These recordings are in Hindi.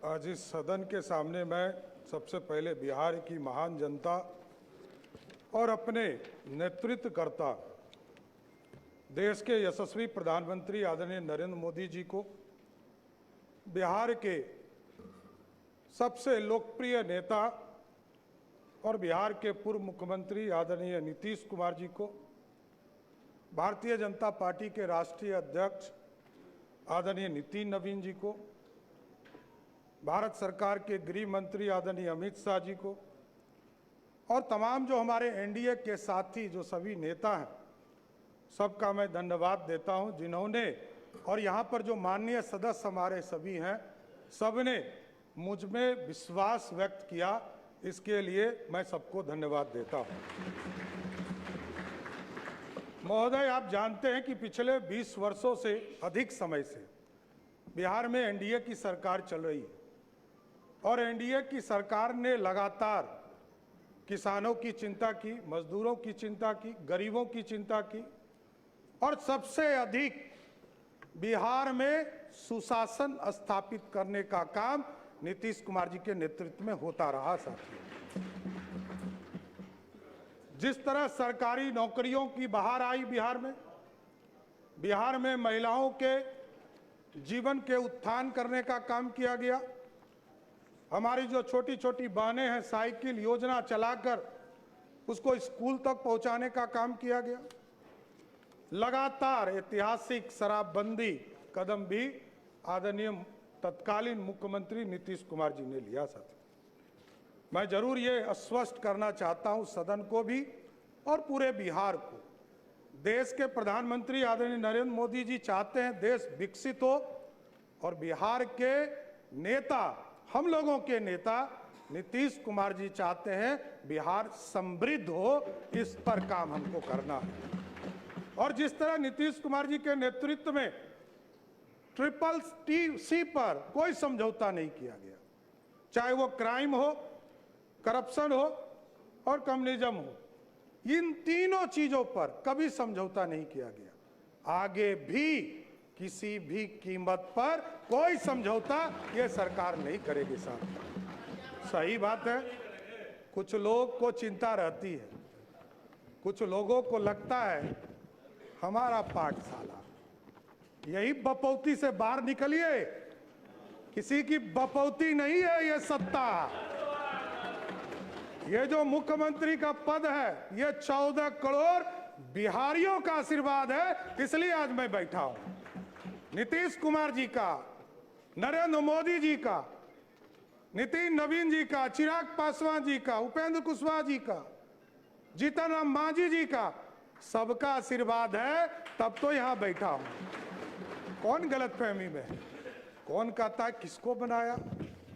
आज इस सदन के सामने मैं सबसे पहले बिहार की महान जनता और अपने नेतृत्वकर्ता देश के यशस्वी प्रधानमंत्री आदरणीय नरेंद्र मोदी जी को, बिहार के सबसे लोकप्रिय नेता और बिहार के पूर्व मुख्यमंत्री आदरणीय नीतीश कुमार जी को, भारतीय जनता पार्टी के राष्ट्रीय अध्यक्ष आदरणीय नितिन नवीन जी को, भारत सरकार के गृह मंत्री आदरणीय अमित शाह जी को और तमाम जो हमारे एनडीए के साथी जो सभी नेता हैं, सबका मैं धन्यवाद देता हूं, जिन्होंने और यहाँ पर जो माननीय सदस्य हमारे सभी हैं, सबने मुझ में विश्वास व्यक्त किया। इसके लिए मैं सबको धन्यवाद देता हूं। महोदय, आप जानते हैं कि पिछले 20 वर्षों से अधिक समय से बिहार में एनडीए की सरकार चल रही है और एनडीए की सरकार ने लगातार किसानों की चिंता की, मजदूरों की चिंता की, गरीबों की चिंता की और सबसे अधिक बिहार में सुशासन स्थापित करने का काम नीतीश कुमार जी के नेतृत्व में होता रहा। साथियों, जिस तरह सरकारी नौकरियों की बहार आई बिहार में महिलाओं के जीवन के उत्थान करने का काम किया गया। हमारी जो छोटी छोटी बहनें हैं, साइकिल योजना चलाकर उसको स्कूल तक पहुंचाने का काम किया गया। लगातार ऐतिहासिक शराबबंदी कदम भी आदरणीय तत्कालीन मुख्यमंत्री नीतीश कुमार जी ने लिया। साथ मैं जरूर ये आश्वस्त करना चाहता हूं सदन को भी और पूरे बिहार को, देश के प्रधानमंत्री आदरणीय नरेंद्र मोदी जी चाहते हैं देश विकसित हो और बिहार के नेता, हम लोगों के नेता नीतीश कुमार जी चाहते हैं बिहार समृद्ध हो। इस पर काम हमको करना है और जिस तरह नीतीश कुमार जी के नेतृत्व में CCC पर कोई समझौता नहीं किया गया, चाहे वो क्राइम हो, करप्शन हो और कम्युनिज्म हो, इन तीनों चीजों पर कभी समझौता नहीं किया गया। आगे भी किसी भी कीमत पर कोई समझौता ये सरकार नहीं करेगी। साहब, सही बात है, कुछ लोग को चिंता रहती है, कुछ लोगों को लगता है हमारा पाठशाला, यही बपौती से बाहर निकलिए, किसी की बपौती नहीं है ये सत्ता। ये जो मुख्यमंत्री का पद है ये 14 करोड़ बिहारियों का आशीर्वाद है, इसलिए आज मैं बैठा हूं। नीतीश कुमार जी का, नरेंद्र मोदी जी का, नितिन नवीन जी का, चिराग पासवान जी का, उपेंद्र कुशवाहा जी का, जीतन राम मांझी जी का, सबका आशीर्वाद है, तब तो यहां बैठा हूं। कौन गलतफहमी में है? कौन कहता है किसको बनाया?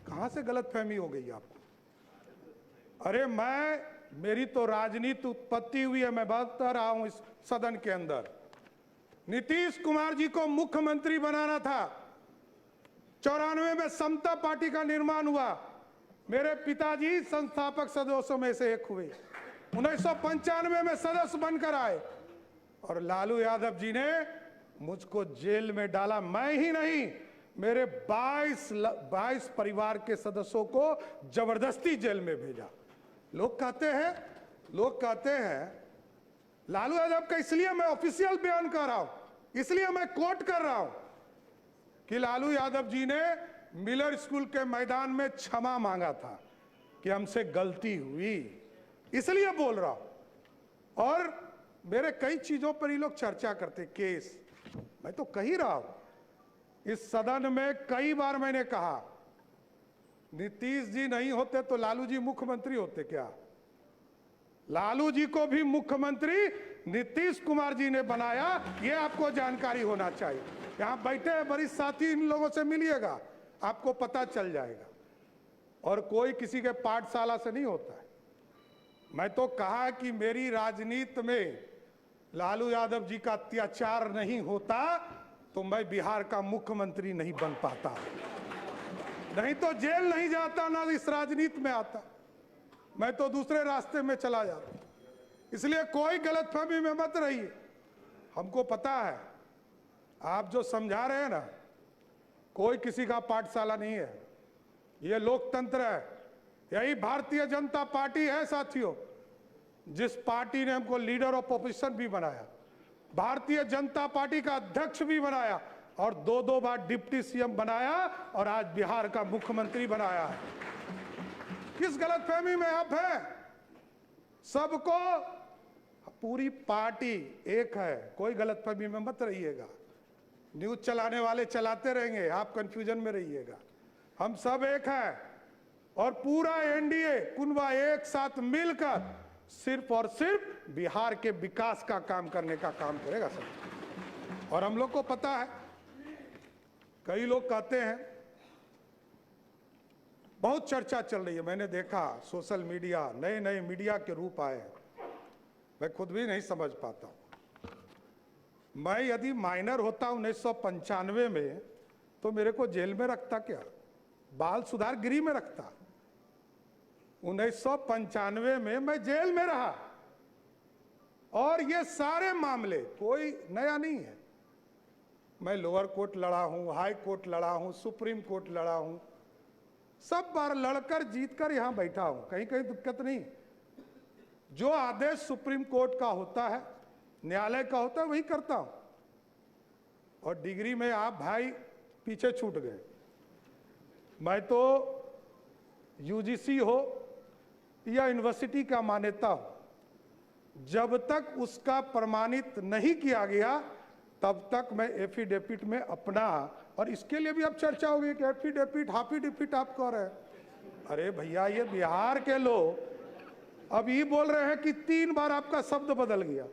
कहां से गलतफहमी हो गई आपको? अरे मेरी तो राजनीति उत्पत्ति हुई है, मैं बता रहा हूं इस सदन के अंदर। नीतीश कुमार जी को मुख्यमंत्री बनाना था। 94 में समता पार्टी का निर्माण हुआ, मेरे पिताजी संस्थापक सदस्यों में से एक हुए। 1995 में सदस्य बनकर आए और लालू यादव जी ने मुझको जेल में डाला। मैं ही नहीं, मेरे 22 परिवार के सदस्यों को जबरदस्ती जेल में भेजा। लोग कहते हैं लालू यादव का, इसलिए मैं ऑफिशियल बयान कर रहा हूं, इसलिए मैं कोट कर रहा हूं कि लालू यादव जी ने मिलर स्कूल के मैदान में क्षमा मांगा था कि हमसे गलती हुई, इसलिए बोल रहा हूं। और मेरे कई चीजों पर ये लोग चर्चा करते, केस, मैं तो कह ही रहा हूं इस सदन में कई बार मैंने कहा, नीतीश जी नहीं होते तो लालू जी मुख्यमंत्री होते क्या? लालू जी को भी मुख्यमंत्री नीतीश कुमार जी ने बनाया, ये आपको जानकारी होना चाहिए। यहां बैठे हैं वरिष्ठ साथी, इन लोगों से मिलिएगा, आपको पता चल जाएगा। और कोई किसी के पाठशाला से नहीं होता है। मैं तो कहा कि मेरी राजनीति में लालू यादव जी का अत्याचार नहीं होता तो मैं बिहार का मुख्यमंत्री नहीं बन पाता, नहीं तो जेल नहीं जाता, ना इस राजनीति में आता, मैं तो दूसरे रास्ते में चला जाता। इसलिए कोई गलतफहमी में मत रहिए। हमको पता है आप जो समझा रहे हैं ना, कोई किसी का पाठशाला नहीं है। ये लोकतंत्र है, यही भारतीय जनता पार्टी है साथियों, जिस पार्टी ने हमको लीडर ऑफ ऑपोजिशन भी बनाया, भारतीय जनता पार्टी का अध्यक्ष भी बनाया और दो बार डिप्टी सीएम बनाया और आज बिहार का मुख्यमंत्री बनाया है। किस गलतफहमी में आप हैं? सबको, पूरी पार्टी एक है, कोई गलतफहमी में मत रहिएगा। न्यूज चलाने वाले चलाते रहेंगे, आप कंफ्यूजन में रहिएगा। हम सब एक हैं और पूरा एनडीए कुनबा एक साथ मिलकर सिर्फ और सिर्फ बिहार के विकास का काम करने का काम करेगा सब। और हम लोग को पता है, कई लोग कहते हैं, बहुत चर्चा चल रही है, मैंने देखा सोशल मीडिया, नए नए मीडिया के रूप आए हैं, मैं खुद भी नहीं समझ पाता हूं। मैं यदि माइनर होता 1995 में तो मेरे को जेल में रखता क्या, बाल सुधार गृह में रखता। 1995 में मैं जेल में रहा और ये सारे मामले कोई नया नहीं है। मैं लोअर कोर्ट लड़ा हूं, हाई कोर्ट लड़ा हूं, सुप्रीम कोर्ट लड़ा हूं, सब बार लड़कर जीतकर यहां बैठा हूं, कहीं कहीं दिक्कत नहीं। जो आदेश सुप्रीम कोर्ट का होता है, न्यायालय का होता है, वही करता हूं। और डिग्री में आप भाई पीछे छूट गए। मैं तो यूजीसी हो या यूनिवर्सिटी का मान्यता हो, जब तक उसका प्रमाणित नहीं किया गया तब तक मैं एफिडेविट में अपना, और इसके लिए भी अब चर्चा होगी कि एफिडेविट हाफिडेविट आप कह रहे हैं। अरे भैया, ये बिहार के लोग अब ये बोल रहे हैं कि 3 बार आपका शब्द बदल गया।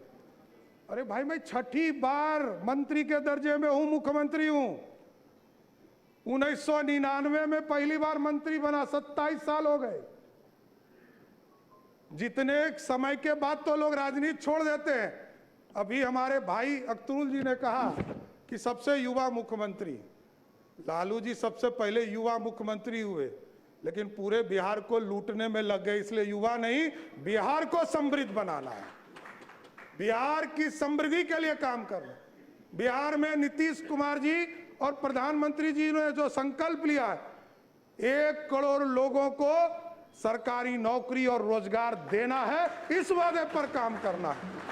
अरे भाई, मैं 6ठी बार मंत्री के दर्जे में हूं, मुख्यमंत्री हूं। 1999 में पहली बार मंत्री बना, 27 साल हो गए। जितने समय के बाद तो लोग राजनीति छोड़ देते हैं। अभी हमारे भाई अख्तरुल जी ने कहा कि सबसे युवा मुख्यमंत्री, लालू जी सबसे पहले युवा मुख्यमंत्री हुए, लेकिन पूरे बिहार को लूटने में लग गए। इसलिए युवा नहीं, बिहार को समृद्ध बनाना है, बिहार की समृद्धि के लिए काम करना। बिहार में नीतीश कुमार जी और प्रधानमंत्री जी ने जो संकल्प लिया है, 1 करोड़ लोगों को सरकारी नौकरी और रोजगार देना है, इस वादे पर काम करना है।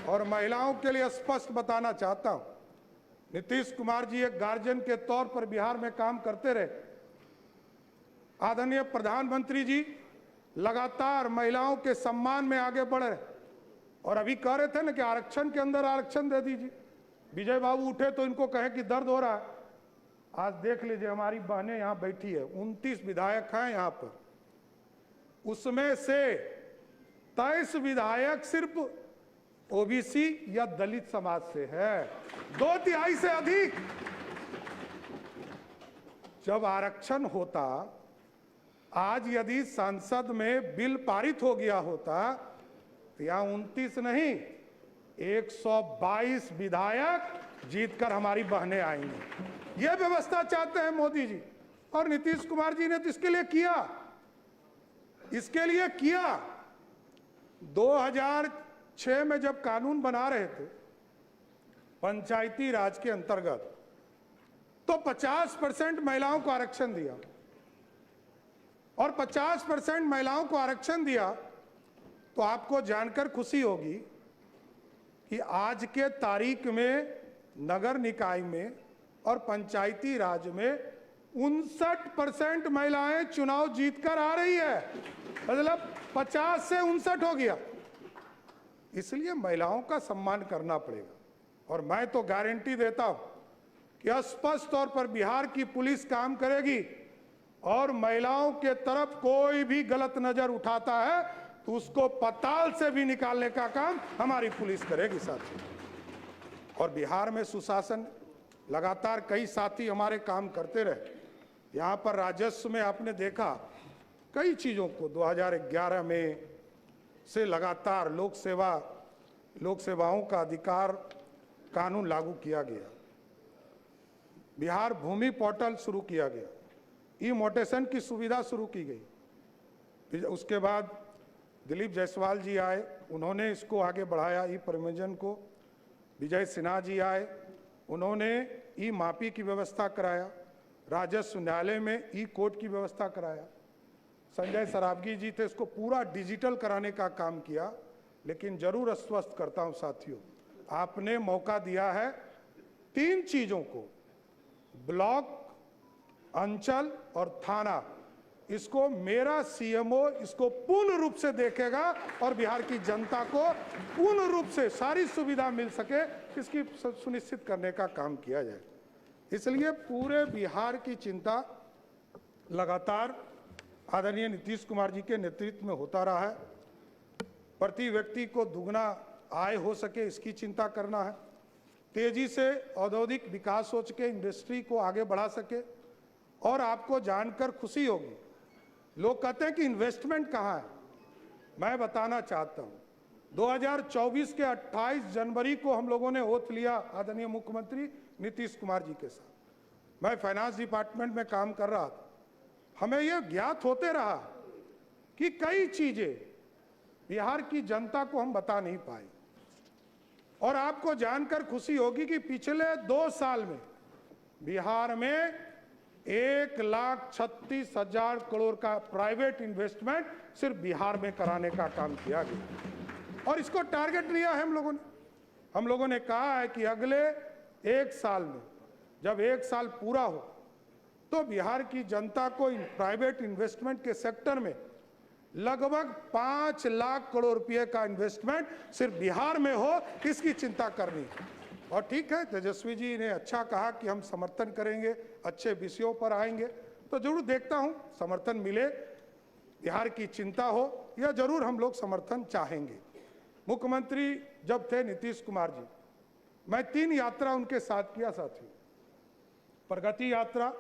और महिलाओं के लिए स्पष्ट बताना चाहता हूं, नीतीश कुमार जी एक गार्जियन के तौर पर बिहार में काम करते रहे। आदरणीय प्रधानमंत्री जी लगातार महिलाओं के सम्मान में आगे बढ़ रहे, और अभी कह रहे थे ना कि आरक्षण के अंदर आरक्षण दे दीजिए। विजय बाबू उठे तो इनको कहे कि दर्द हो रहा है। आज देख लीजिए, हमारी बहनें यहां बैठी है, 29 विधायक हैं यहां पर, उसमें से 23 विधायक सिर्फ ओबीसी या दलित समाज से है, 2/3 से अधिक। जब आरक्षण होता, आज यदि संसद में बिल पारित हो गया होता तो यहां 29 नहीं, 122 विधायक जीतकर हमारी बहनें आएंगी। यह व्यवस्था चाहते हैं मोदी जी, और नीतीश कुमार जी ने तो इसके लिए किया, इसके लिए किया। 2006 में जब कानून बना रहे थे पंचायती राज के अंतर्गत, तो 50% महिलाओं को आरक्षण दिया, और 50% महिलाओं को आरक्षण दिया तो आपको जानकर खुशी होगी कि आज के तारीख में नगर निकाय में और पंचायती राज में 59% महिलाएं चुनाव जीतकर आ रही है, मतलब 50 से 59 हो गया। इसलिए महिलाओं का सम्मान करना पड़ेगा। और मैं तो गारंटी देता हूं कि स्पष्ट तौर पर बिहार की पुलिस काम करेगी, और महिलाओं के तरफ कोई भी गलत नजर उठाता है तो उसको पताल से भी निकालने का काम हमारी पुलिस करेगी साथी। और बिहार में सुशासन, लगातार कई साथी हमारे काम करते रहे। यहाँ पर राजस्व में आपने देखा कई चीज़ों को 2011 में से लगातार लोक सेवाओं का अधिकार कानून लागू किया गया। बिहार भूमि पोर्टल शुरू किया गया, ई मोटेशन की सुविधा शुरू की गई। उसके बाद दिलीप जायसवाल जी आए, उन्होंने इसको आगे बढ़ाया, ई प्रयोजन को। विजय सिन्हा जी आए, उन्होंने ई मापी की व्यवस्था कराया। राजस्व न्यायालय में ई कोर्ट की व्यवस्था कराया। संजय सरावगी जी थे, इसको पूरा डिजिटल कराने का काम किया। लेकिन जरूर आश्वस्त करता हूं साथियों, आपने मौका दिया है 3 चीजों को, ब्लॉक, अंचल और थाना, इसको मेरा सीएमओ इसको पूर्ण रूप से देखेगा और बिहार की जनता को पूर्ण रूप से सारी सुविधा मिल सके, इसकी सुनिश्चित करने का काम किया जाए। इसलिए पूरे बिहार की चिंता लगातार आदरणीय नीतीश कुमार जी के नेतृत्व में होता रहा है। प्रति व्यक्ति को दुगना आय हो सके, इसकी चिंता करना है। तेजी से औद्योगिक विकास हो सके, इंडस्ट्री को आगे बढ़ा सके। और आपको जानकर खुशी होगी, लोग कहते हैं कि इन्वेस्टमेंट कहाँ है। मैं बताना चाहता हूँ, 2024 के 28 जनवरी को हम लोगों ने ओथ लिया आदरणीय मुख्यमंत्री नीतीश कुमार जी के साथ। मैं फाइनेंस डिपार्टमेंट में काम कर रहा था। हमें यह ज्ञात होते रहा कि कई चीजें बिहार की जनता को हम बता नहीं पाए। और आपको जानकर खुशी होगी कि पिछले 2 साल में बिहार में 1,36,000 करोड़ का प्राइवेट इन्वेस्टमेंट सिर्फ बिहार में कराने का काम किया गया। और इसको टारगेट लिया है हम लोगों ने कहा है कि अगले 1 साल में, जब 1 साल पूरा हो, तो बिहार की जनता को प्राइवेट इन्वेस्टमेंट के सेक्टर में लगभग 5 लाख करोड़ रुपए का इन्वेस्टमेंट सिर्फ बिहार में हो, इसकी चिंता करनी है। और ठीक है, तेजस्वी जी ने अच्छा कहा कि हम समर्थन करेंगे, अच्छे विषयों पर आएंगे, तो जरूर देखता हूं समर्थन मिले, बिहार की चिंता हो, यह जरूर हम लोग समर्थन चाहेंगे। मुख्यमंत्री जब थे नीतीश कुमार जी, मैं 3 यात्रा उनके साथ किया साथियों। प्रगति यात्रा,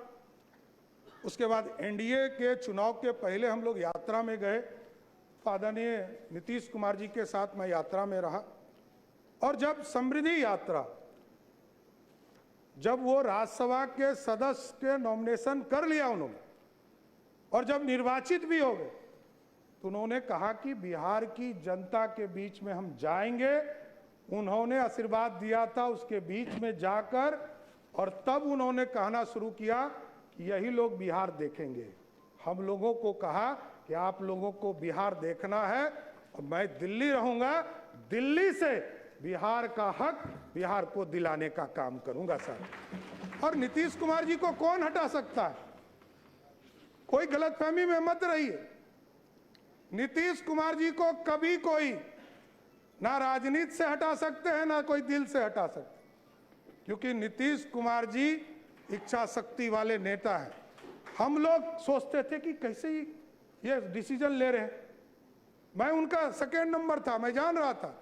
उसके बाद एनडीए के चुनाव के पहले हम लोग यात्रा में गए, आदरणीय नीतीश कुमार जी के साथ मैं यात्रा में रहा। और जब समृद्धि यात्रा, जब वो राज्यसभा के सदस्य के नॉमिनेशन कर लिया उन्होंने और जब निर्वाचित भी हो गए, तो उन्होंने कहा कि बिहार की जनता के बीच में हम जाएंगे। उन्होंने आशीर्वाद दिया था उसके बीच में जाकर, और तब उन्होंने कहना शुरू किया कि यही लोग बिहार देखेंगे। हम लोगों को कहा कि आप लोगों को बिहार देखना है और मैं दिल्ली रहूंगा, दिल्ली से बिहार का हक बिहार को दिलाने का काम करूंगा सर। और नीतीश कुमार जी को कौन हटा सकता है? कोई गलतफहमी में मत रहिए। नीतीश कुमार जी को कभी कोई ना राजनीति से हटा सकते हैं, ना कोई दिल से हटा सकते, क्योंकि नीतीश कुमार जी इच्छा शक्ति वाले नेता हैं। हम लोग सोचते थे कि कैसे ये डिसीजन ले रहे हैं। मैं उनका सेकेंड नंबर था, मैं जान रहा था।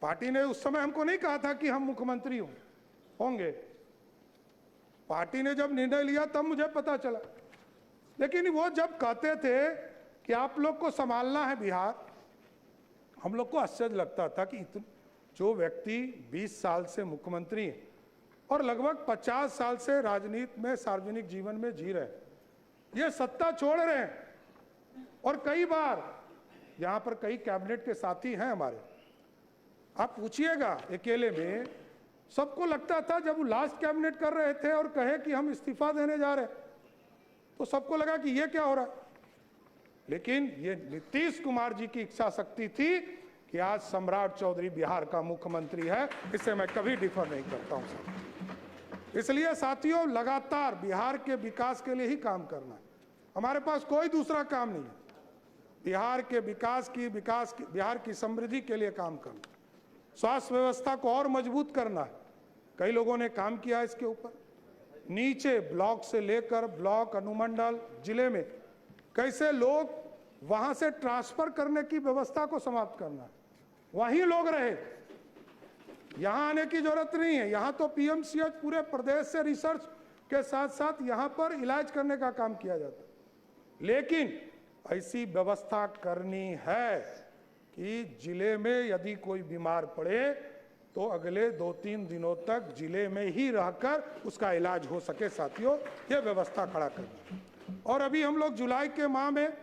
पार्टी ने उस समय हमको नहीं कहा था कि हम मुख्यमंत्री होंगे। पार्टी ने जब निर्णय लिया तब मुझे पता चला। लेकिन वो जब कहते थे कि आप लोग को संभालना है बिहार, हम लोग को आश्चर्य लगता था कि जो व्यक्ति 20 साल से मुख्यमंत्री है और लगभग 50 साल से राजनीति में, सार्वजनिक जीवन में जी रहे हैं, ये सत्ता छोड़ रहे हैं। और कई बार यहाँ पर कई कैबिनेट के साथी हैं हमारे, आप पूछिएगा अकेले में, सबको लगता था जब वो लास्ट कैबिनेट कर रहे थे और कहे कि हम इस्तीफा देने जा रहे, तो सबको लगा कि ये क्या हो रहा है। लेकिन ये नीतीश कुमार जी की इच्छा शक्ति थी कि आज सम्राट चौधरी बिहार का मुख्यमंत्री है, इससे मैं कभी डिफर नहीं करता हूं साथियों। इसलिए साथियों, लगातार बिहार के विकास के लिए ही काम करना है, हमारे पास कोई दूसरा काम नहीं है। बिहार के विकास की बिहार की समृद्धि के लिए काम करना, स्वास्थ्य व्यवस्था को और मजबूत करना है। कई लोगों ने काम किया है इसके ऊपर, नीचे ब्लॉक से लेकर ब्लॉक, अनुमंडल, जिले में कैसे लोग वहां से ट्रांसफर करने की व्यवस्था को समाप्त करना है, वहीं लोग रहे, यहां आने की जरूरत नहीं है। यहां तो पीएमसीएच पूरे प्रदेश से रिसर्च के साथ साथ यहां पर इलाज करने का काम किया जाता है। लेकिन ऐसी व्यवस्था करनी है कि जिले में यदि कोई बीमार पड़े तो अगले 2-3 दिनों तक जिले में ही रहकर उसका इलाज हो सके साथियों, यह व्यवस्था खड़ा करना। और अभी हम लोग जुलाई के माह में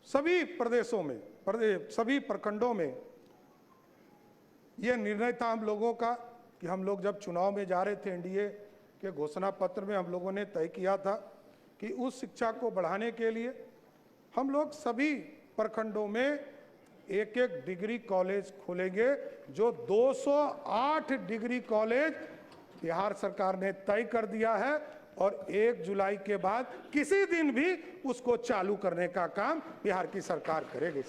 सभी प्रदेशों में, सभी प्रखंडों में यह निर्णय था हम लोगों का कि हम लोग जब चुनाव में जा रहे थे एनडीए के घोषणा पत्र में हम लोगों ने तय किया था कि उस शिक्षा को बढ़ाने के लिए हम लोग सभी प्रखंडों में एक एक डिग्री कॉलेज खोलेंगे। जो 208 डिग्री कॉलेज बिहार सरकार ने तय कर दिया है और 1 जुलाई के बाद किसी दिन भी उसको चालू करने का काम बिहार की सरकार करेगी।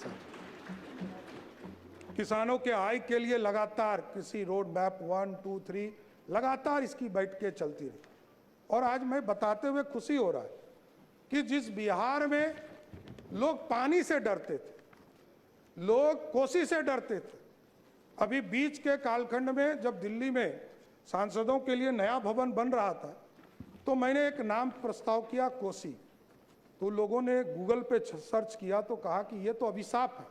किसानों के आय के लिए लगातार कृषि रोड मैप 1, 2, 3 लगातार इसकी बैठकें चलती रही। और आज मैं बताते हुए खुशी हो रहा है कि जिस बिहार में लोग पानी से डरते थे, लोग कोसी से डरते थे, अभी बीच के कालखंड में जब दिल्ली में सांसदों के लिए नया भवन बन रहा था तो मैंने एक नाम प्रस्ताव किया, कोसी। तो लोगों ने गूगल पे सर्च किया तो कहा कि ये तो अभिशाप है।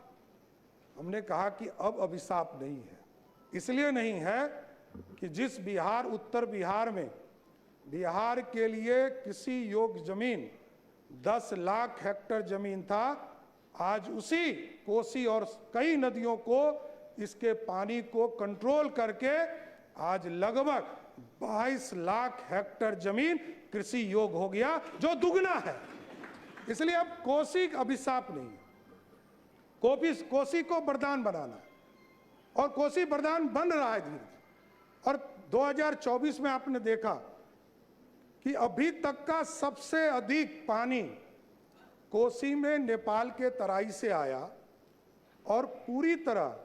हमने कहा कि अब अभिशाप नहीं है। इसलिए नहीं है कि जिस बिहार, उत्तर बिहार में बिहार के लिए कृषि योग्य जमीन 10 लाख हेक्टेयर जमीन था, आज उसी कोसी और कई नदियों को, इसके पानी को कंट्रोल करके आज लगभग 22 लाख हेक्टेयर जमीन कृषि योग्य हो गया, जो दुगना है। इसलिए अब कोसी अभिशाप नहीं है, कोसी को वरदान बनाना है और कोसी वरदान बन रहा है धीरे। और 2024 में आपने देखा कि अभी तक का सबसे अधिक पानी कोसी में नेपाल के तराई से आया और पूरी तरह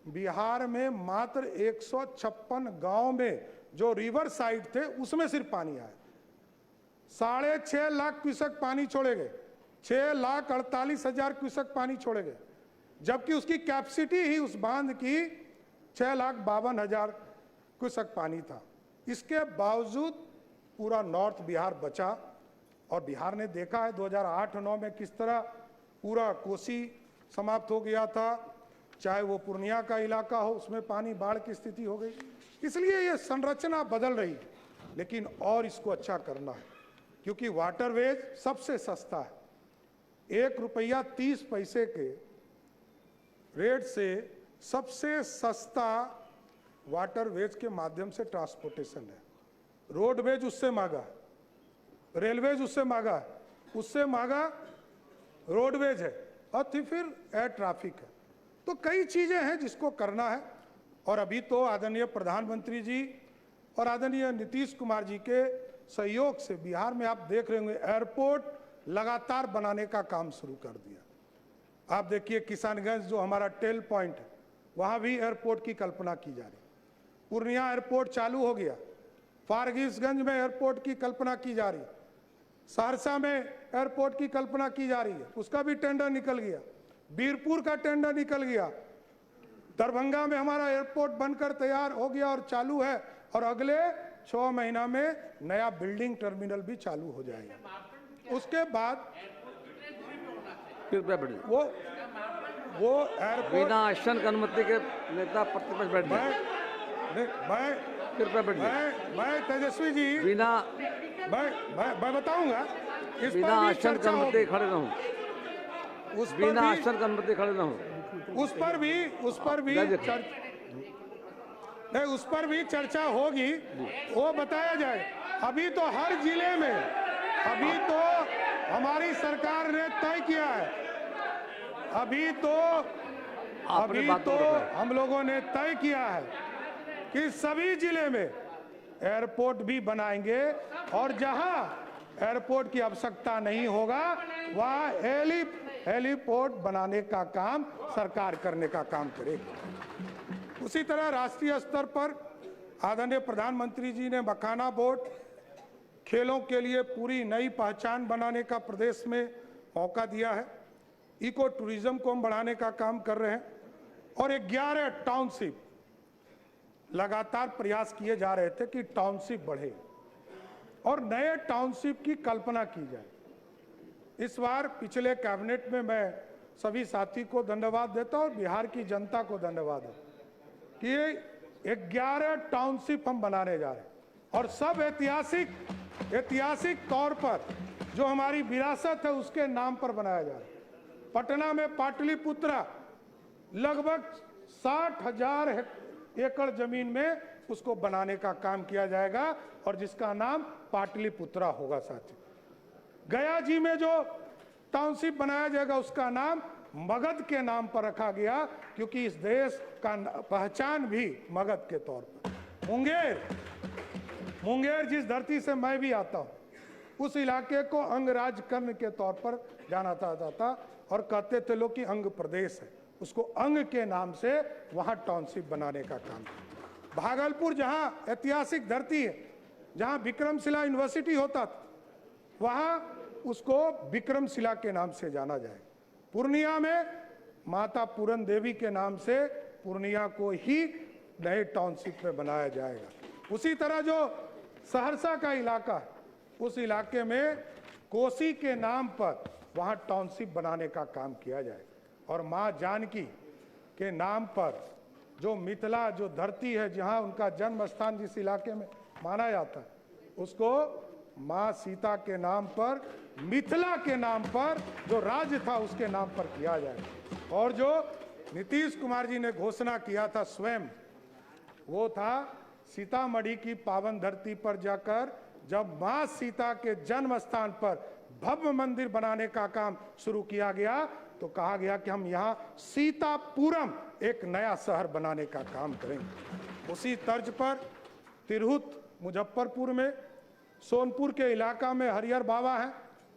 बिहार में मात्र 156 गांव में जो रिवर साइड थे उसमें सिर्फ पानी आया। 6.5 लाख क्यूसेक पानी छोड़े गए, 6,48,000 क्यूसेक पानी छोड़े गए, जबकि उसकी कैपेसिटी ही उस बांध की 6,52,000 क्यूसेक पानी था। इसके बावजूद पूरा नॉर्थ बिहार बचा और बिहार ने देखा है 2008-9 में किस तरह पूरा कोसी समाप्त हो गया था, चाहे वो पूर्णिया का इलाका हो, उसमें पानी बाढ़ की स्थिति हो गई। इसलिए ये संरचना बदल रही है, लेकिन और इसको अच्छा करना है, क्योंकि वाटरवेज सबसे सस्ता है। 1 रुपया 30 पैसे के रेट से सबसे सस्ता वाटरवेज के माध्यम से ट्रांसपोर्टेशन है। रोडवेज उससे महंगा है, रेलवेज उससे महंगा है, उससे महंगा रोडवेज है और फिर एयर ट्रैफिक है। तो कई चीजें हैं जिसको करना है। और अभी तो आदरणीय प्रधानमंत्री जी और आदरणीय नीतीश कुमार जी के सहयोग से बिहार में आप देख रहे होंगे एयरपोर्ट लगातार बनाने का काम शुरू कर दिया। आप देखिए किशनगंज जो हमारा टेल पॉइंट है, वहाँ भी एयरपोर्ट की कल्पना की जा रही। पूर्णिया एयरपोर्ट चालू हो गया, फारबिसगंज में एयरपोर्ट की कल्पना की जा रही, सहरसा में एयरपोर्ट की कल्पना की जा रही है, उसका भी टेंडर निकल गया, बीरपुर का टेंडर निकल गया, दरभंगा में हमारा एयरपोर्ट बनकर तैयार हो गया और चालू है, और अगले 6 महीना में नया बिल्डिंग टर्मिनल भी चालू हो जाएगा। उसके बाद वो एयरपोर्ट बिना आश्वासन की अनुमति के नेता प्रतिपक्ष बैठ गए। मैं तेजस्वी जी बिना मैं बताऊंगा, इस बिना पर भी आश्वासन की चर्चा अनुमति होगी। खड़े रहूं, उस पर बिना भी आश्वासन की अनुमति खड़े रहूं। उस पर भी चर्चा होगी, वो बताया जाए। अभी तो हर जिले में, अभी तो हमारी सरकार ने तय किया है, अभी तो हम लोगों ने तय किया है कि सभी जिले में एयरपोर्ट भी बनाएंगे और जहां एयरपोर्ट की आवश्यकता नहीं होगा वहां हेलीपोर्ट बनाने का काम सरकार करने का काम करेगी। उसी तरह राष्ट्रीय स्तर पर आदरणीय प्रधानमंत्री जी ने मखाना बोर्ड, खेलों के लिए पूरी नई पहचान बनाने का प्रदेश में मौका दिया है। इको टूरिज्म को हम बढ़ाने का काम कर रहे हैं और 11 टाउनशिप लगातार प्रयास किए जा रहे थे कि टाउनशिप बढ़े और नए टाउनशिप की कल्पना की जाए। इस बार पिछले कैबिनेट में मैं सभी साथी को धन्यवाद देता हूं और बिहार की जनता को धन्यवाद देता कि 11 टाउनशिप हम बनाने जा रहे हैं और सब ऐतिहासिक तौर पर जो हमारी विरासत है उसके नाम पर बनाया जा रहा है। पटना में पाटलिपुत्रा लगभग 60,000 एकड़ जमीन में उसको बनाने का काम किया जाएगा और जिसका नाम पाटलिपुत्रा होगा साथियों। गया जी में जो टाउनशिप बनाया जाएगा उसका नाम मगध के नाम पर रखा गया, क्योंकि इस देश का पहचान भी मगध के तौर पर। मुंगेर जिस धरती से मैं भी आता हूं, उस इलाके को अंगराज कर्ण के तौर पर जाना जाता था और कहते थे लोग कि अंग प्रदेश है, उसको अंग के नाम से वहां टाउनशिप बनाने का काम। भागलपुर जहां ऐतिहासिक धरती है, जहां विक्रमशिला यूनिवर्सिटी होता था, वहां उसको विक्रमशिला के नाम से जाना जाए। पूर्णिया में माता पूरन देवी के नाम से पूर्णिया को ही नए टाउनशिप में बनाया जाएगा। उसी तरह जो सहरसा का इलाका है, उस इलाके में कोसी के नाम पर वहां टाउनशिप बनाने का काम किया जाए और मां जानकी के नाम पर जो मिथिला जो धरती है, जहां उनका जन्म स्थान जिस इलाके में माना जाता है, उसको मां सीता के नाम पर, मिथिला के नाम पर जो राज्य था उसके नाम पर किया जाए। और जो नीतीश कुमार जी ने घोषणा किया था स्वयं, वो था सीतामढ़ी की पावन धरती पर जाकर जब मां सीता के जन्म स्थान पर भव्य मंदिर बनाने का काम शुरू किया गया तो कहा गया कि हम यहाँ सीतापुरम एक नया शहर बनाने का काम करेंगे। उसी तर्ज पर तिरहुत मुजफ्फरपुर में, सोनपुर के इलाका में हरिहर बाबा है,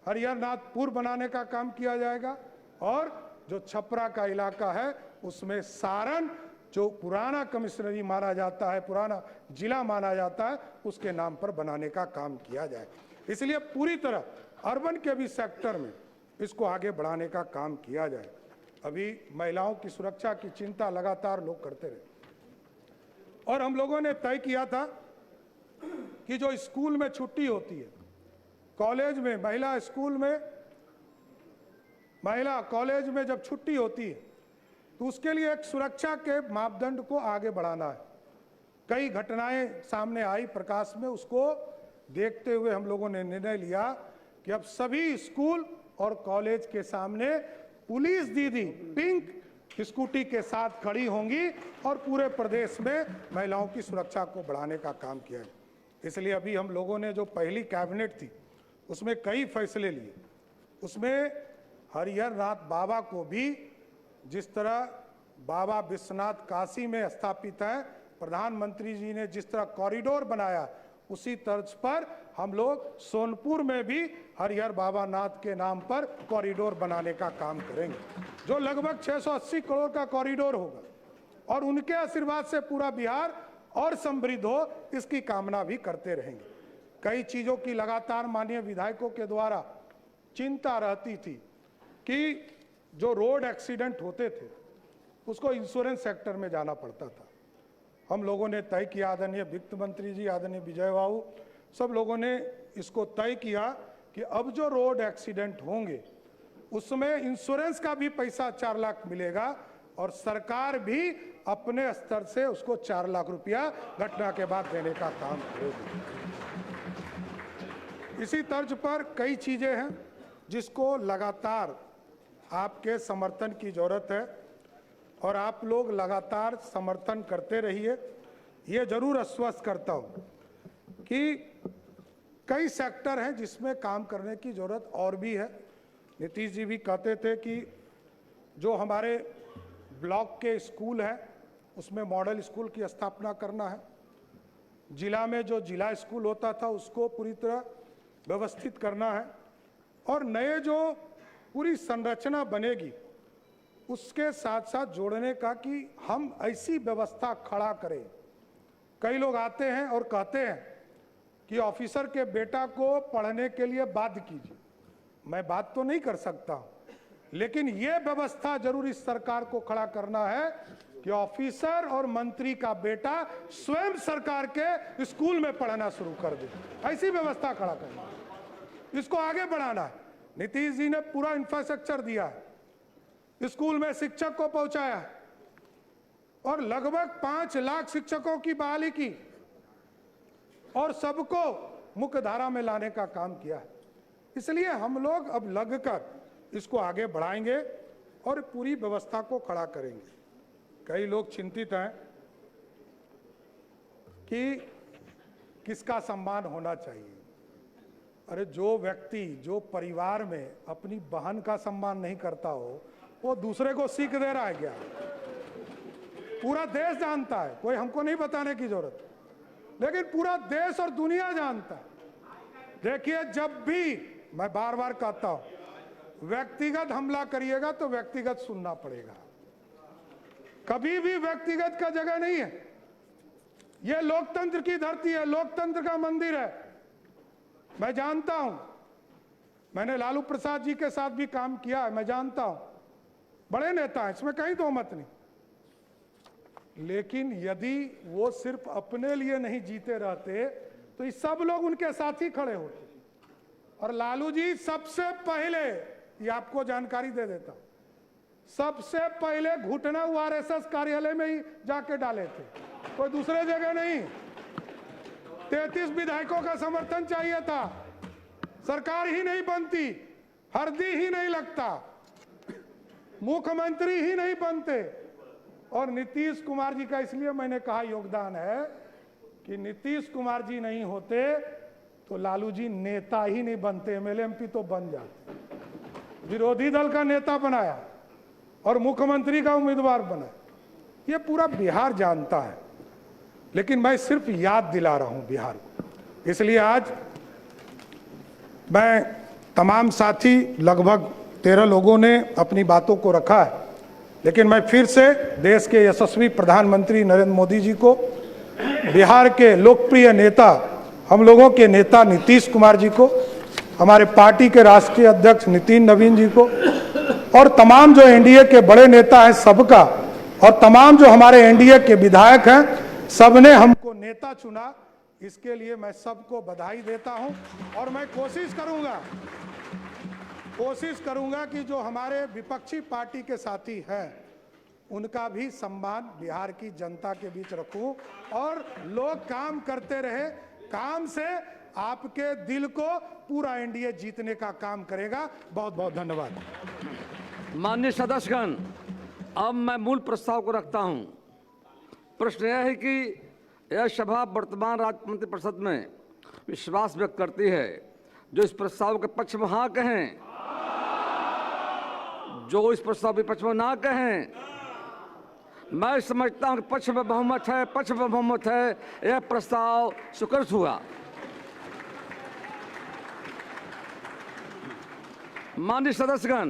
हरिहरनाथपुर बनाने का काम किया जाएगा। और जो छपरा का इलाका है उसमें सारण, जो पुराना कमिश्नरी माना जाता है, पुराना जिला माना जाता है, उसके नाम पर बनाने का काम किया जाए। इसलिए पूरी तरह अर्बन के भी सेक्टर में इसको आगे बढ़ाने का काम किया जाए। अभी महिलाओं की सुरक्षा की चिंता लगातार लोग करते रहे और हम लोगों ने तय किया था कि जो स्कूल में छुट्टी होती है, कॉलेज में, महिला स्कूल में, महिला कॉलेज में जब छुट्टी होती है तो उसके लिए एक सुरक्षा के मापदंड को आगे बढ़ाना है। कई घटनाएं सामने आई प्रकाश में, उसको देखते हुए हम लोगों ने निर्णय लिया कि अब सभी स्कूल और कॉलेज के सामने पुलिस दीदी पिंक स्कूटी के साथ खड़ी होंगी और पूरे प्रदेश में महिलाओं की सुरक्षा को बढ़ाने का काम किया है। इसलिए अभी हम लोगों ने जो पहली कैबिनेट थी उसमें कई फैसले लिए। उसमें हरिहरनाथ बाबा को भी, जिस तरह बाबा विश्वनाथ काशी में स्थापित है, प्रधानमंत्री जी ने जिस तरह कॉरिडोर बनाया, उसी तर्ज पर हम लोग सोनपुर में भी हरिहर बाबा नाथ के नाम पर कॉरिडोर बनाने का काम करेंगे, जो लगभग 680 करोड़ का कॉरिडोर होगा और उनके आशीर्वाद से पूरा बिहार और समृद्ध हो, इसकी कामना भी करते रहेंगे। कई चीजों की लगातार माननीय विधायकों के द्वारा चिंता रहती थी कि जो रोड एक्सीडेंट होते थे उसको इंश्योरेंस सेक्टर में जाना पड़ता था। हम लोगों ने तय किया, आदरणीय वित्त मंत्री जी, आदरणीय विजय बाबू, सब लोगों ने इसको तय किया कि अब जो रोड एक्सीडेंट होंगे उसमें इंश्योरेंस का भी पैसा 4 लाख मिलेगा और सरकार भी अपने स्तर से उसको 4 लाख रुपया घटना के बाद देने का काम करेगी। इसी तर्ज पर कई चीजें हैं जिसको लगातार आपके समर्थन की जरूरत है और आप लोग लगातार समर्थन करते रहिए। ये जरूर आश्वस्त करता हूँ कि कई सेक्टर हैं जिसमें काम करने की जरूरत और भी है। नीतीश जी भी कहते थे कि जो हमारे ब्लॉक के स्कूल हैं उसमें मॉडल स्कूल की स्थापना करना है। जिला में जो जिला स्कूल होता था उसको पूरी तरह व्यवस्थित करना है और नए जो पूरी संरचना बनेगी उसके साथ साथ जोड़ने का कि हम ऐसी व्यवस्था खड़ा करें। कई लोग आते हैं और कहते हैं कि ऑफिसर के बेटा को पढ़ने के लिए बाध्य कीजिए। मैं बात तो नहीं कर सकता, लेकिन ये व्यवस्था जरूर इस सरकार को खड़ा करना है कि ऑफिसर और मंत्री का बेटा स्वयं सरकार के स्कूल में पढ़ना शुरू कर दे। ऐसी व्यवस्था खड़ा करना, इसको आगे बढ़ाना है। नीतीश जी ने पूरा इंफ्रास्ट्रक्चर दिया है, स्कूल में शिक्षक को पहुंचाया है और लगभग 5 लाख शिक्षकों की बहाली की और सबको मुख्य धारा में लाने का काम किया है। इसलिए हम लोग अब लगकर इसको आगे बढ़ाएंगे और पूरी व्यवस्था को खड़ा करेंगे। कई लोग चिंतित हैं कि किसका सम्मान होना चाहिए। अरे जो व्यक्ति जो परिवार में अपनी बहन का सम्मान नहीं करता हो वो दूसरे को सीख दे रहा है क्या? पूरा देश जानता है, कोई हमको नहीं बताने की जरूरत, लेकिन पूरा देश और दुनिया जानता है। देखिए, जब भी मैं बार बार कहता हूं, व्यक्तिगत हमला करिएगा तो व्यक्तिगत सुनना पड़ेगा। कभी भी व्यक्तिगत का जगह नहीं है। यह लोकतंत्र की धरती है, लोकतंत्र का मंदिर है। मैं जानता हूं, मैंने लालू प्रसाद जी के साथ भी काम किया है, मैं जानता हूं, बड़े नेता हैं, इसमें कहीं दो मत नहीं। लेकिन यदि वो सिर्फ अपने लिए नहीं जीते रहते तो ये सब लोग उनके साथ ही खड़े होते। और लालू जी सबसे पहले, ये आपको जानकारी दे देता हूं, सबसे पहले घुटना आरएसएस कार्यालय में ही जाके डाले थे, कोई दूसरे जगह नहीं। 33 विधायकों का समर्थन चाहिए था, सरकार ही नहीं बनती, हरदी ही नहीं लगता, मुख्यमंत्री ही नहीं बनते। और नीतीश कुमार जी का इसलिए मैंने कहा योगदान है कि नीतीश कुमार जी नहीं होते तो लालू जी नेता ही नहीं बनते, एमएलए एमपी तो बन जाते। विरोधी दल का नेता बनाया और मुख्यमंत्री का उम्मीदवार बनाया, ये पूरा बिहार जानता है। लेकिन मैं सिर्फ याद दिला रहा हूं बिहार को। इसलिए आज मैं तमाम साथी, लगभग 13 लोगों ने अपनी बातों को रखा है, लेकिन मैं फिर से देश के यशस्वी प्रधानमंत्री नरेंद्र मोदी जी को, बिहार के लोकप्रिय नेता, हम लोगों के नेता नीतीश कुमार जी को, हमारे पार्टी के राष्ट्रीय अध्यक्ष नितिन नवीन जी को, और तमाम जो एनडीए के बड़े नेता हैं सबका, और तमाम जो हमारे एनडीए के विधायक हैं, सबने हमको नेता चुना, इसके लिए मैं सबको बधाई देता हूं। और मैं कोशिश करूंगा कि जो हमारे विपक्षी पार्टी के साथी हैं उनका भी सम्मान बिहार की जनता के बीच रखूं, और लोग काम करते रहे, काम से आपके दिल को पूरा एनडीए जीतने का काम करेगा। बहुत बहुत धन्यवाद। माननीय सदस्यगण, अब मैं मूल प्रस्ताव को रखता हूं। प्रश्न यह है कि यह सभा वर्तमान राज्य मंत्रिपरिषद में विश्वास व्यक्त करती है। जो इस प्रस्ताव के पक्ष में हाँ कहें, जो इस प्रस्ताव के पक्ष में ना कहें। मैं समझता हूं कि पक्ष में बहुमत है, यह प्रस्ताव स्वीकृत हुआ। माननीय सदस्यगण,